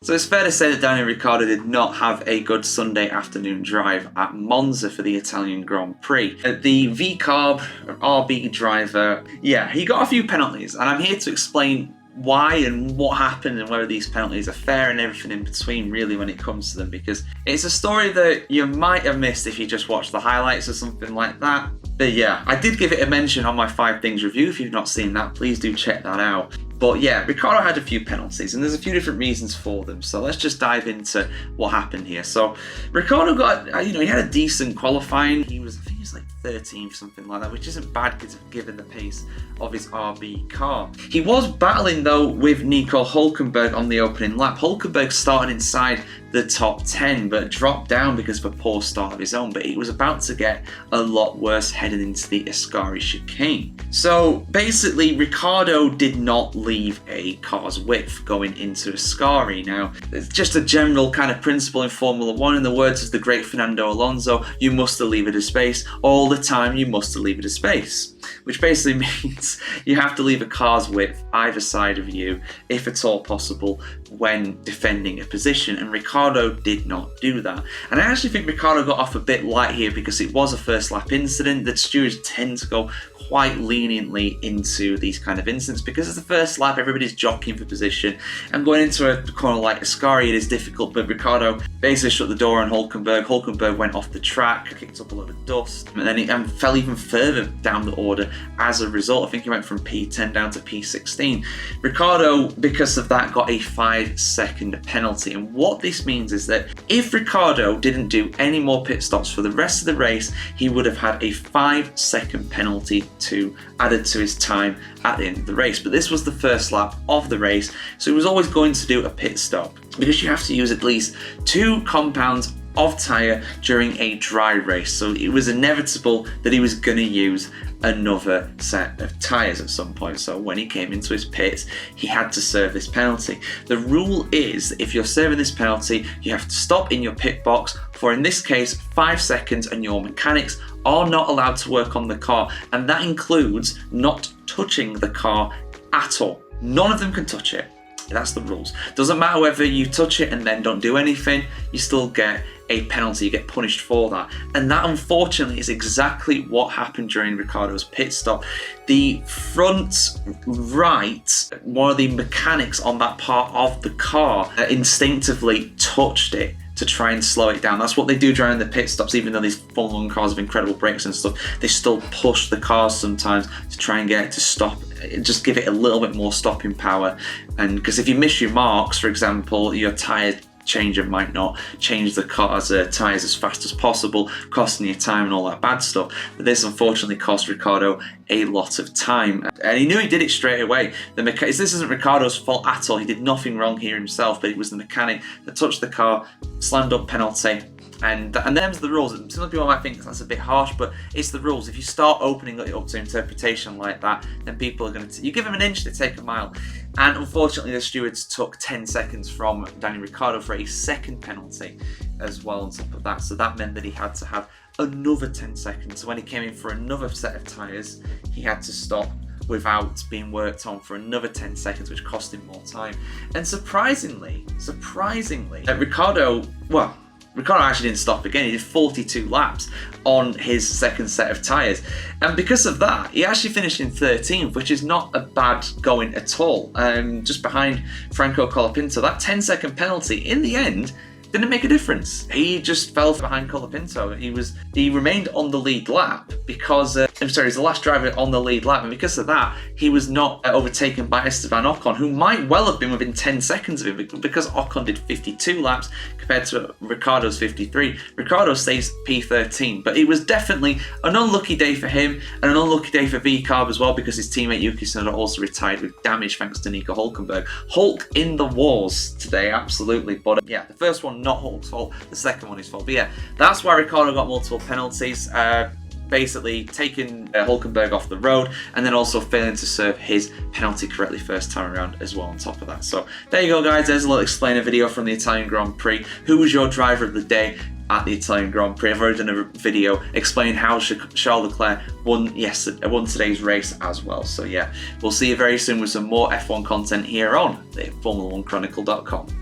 So it's fair to say that Daniel Ricciardo did not have a good Sunday afternoon drive at Monza for the Italian Grand Prix. The VCARB RB driver, yeah, he got a few penalties, and I'm here to explain why and what happened and whether these penalties are fair and everything in between, really, when it comes to them, because it's a story that you might have missed if you just watched the highlights or something like that. But yeah, I did give it a mention on my 5 things review. If you've not seen that, please do check that out. But yeah, Ricciardo had a few penalties, and there's a few different reasons for them. So let's just dive into what happened here. So Ricciardo got, he had a decent qualifying. I think he was like 13th, something like that, which isn't bad given the pace of his RB car. He was battling though with Nico Hülkenberg on the opening lap. Hülkenberg started inside the top 10, but dropped down because of a poor start of his own. But it was about to get a lot worse heading into the Ascari chicane. So basically, Ricciardo did not leave a car's width going into Ascari. Now, it's just a general kind of principle in Formula 1. In the words of the great Fernando Alonso, you must leave it a space. All the time, you must leave it a space. Which basically means you have to leave a car's width either side of you, if at all possible, when defending a position, and Ricciardo did not do that. And I actually think Ricciardo got off a bit light here because it was a first lap incident. That stewards tend to go quite leniently into these kind of incidents because it's the first lap, everybody's jockeying for position, and going into a corner like Ascari, it is difficult. But Ricciardo basically shut the door on Hülkenberg. Hülkenberg went off the track, kicked up a lot of dust, and then he fell even further down the order as a result. I think he went from P10 down to P16. Ricciardo, because of that, got a 5-second penalty. And what this means is that if Ricciardo didn't do any more pit stops for the rest of the race, he would have had a 5-second penalty added to his time at the end of the race. But this was the first lap of the race, so he was always going to do a pit stop because you have to use at least 2 compounds of tyre during a dry race. So it was inevitable that he was going to use another set of tyres at some point. So when he came into his pits, he had to serve this penalty. The rule is that if you're serving this penalty, you have to stop in your pit box for, in this case, 5 seconds, and your mechanics are not allowed to work on the car. And that includes not touching the car at all. None of them can touch it. That's the rules. Doesn't matter whether you touch it and then don't do anything, you still get a penalty, you get punished for that. And that, unfortunately, is exactly what happened during Ricciardo's pit stop. The front right, one of the mechanics on that part of the car instinctively touched it to try and slow it down. That's what they do during the pit stops. Even though these Formula 1 cars have incredible brakes and stuff, they still push the cars sometimes to try and get it to stop, just give it a little bit more stopping power. And because if you miss your marks, for example, your tyre changer might not change the car's tyres as fast as possible, costing you time and all that bad stuff. But this unfortunately cost Ricciardo a lot of time, and he knew he did it straight away. This isn't Ricciardo's fault at all. He did nothing wrong here himself, but it was the mechanic that touched the car, slammed up penalty. And them's the rules. Some people might think that's a bit harsh, but it's the rules. If you start opening it up to interpretation like that, then people are going to... You give them an inch, they take a mile. And unfortunately, the stewards took 10 seconds from Daniel Ricciardo for a second penalty as well on top of that. So that meant that he had to have another 10 seconds. So when he came in for another set of tyres, he had to stop without being worked on for another 10 seconds, which cost him more time. And surprisingly, Ricciardo actually didn't stop again. He did 42 laps on his second set of tyres. And because of that, he actually finished in 13th, which is not a bad going at all. Just behind Franco Colapinto. That 10-second penalty, in the end, didn't make a difference. He just fell behind Colapinto. He remained on the lead lap because he's the last driver on the lead lap, and because of that, he was not overtaken by Esteban Ocon, who might well have been within 10 seconds of him, because Ocon did 52 laps compared to Ricciardo's 53. Ricciardo stays P13, but it was definitely an unlucky day for him and an unlucky day for VCARB as well, because his teammate Yuki Tsunoda also retired with damage thanks to Nico Hülkenberg. Hulk in the wars today, absolutely. But yeah, the first one not Hulk's fault, the second one his fault. But yeah, that's why Ricciardo got multiple penalties. Basically taking Hülkenberg off the road, and then also failing to serve his penalty correctly first time around as well on top of that. So there you go, guys. There's a little explainer video from the Italian Grand Prix. Who was your driver of the day at the Italian Grand Prix? I've already done a video explaining how Charles Leclerc won today's race as well. So yeah, we'll see you very soon with some more F1 content here on the Formula1Chronicle.com.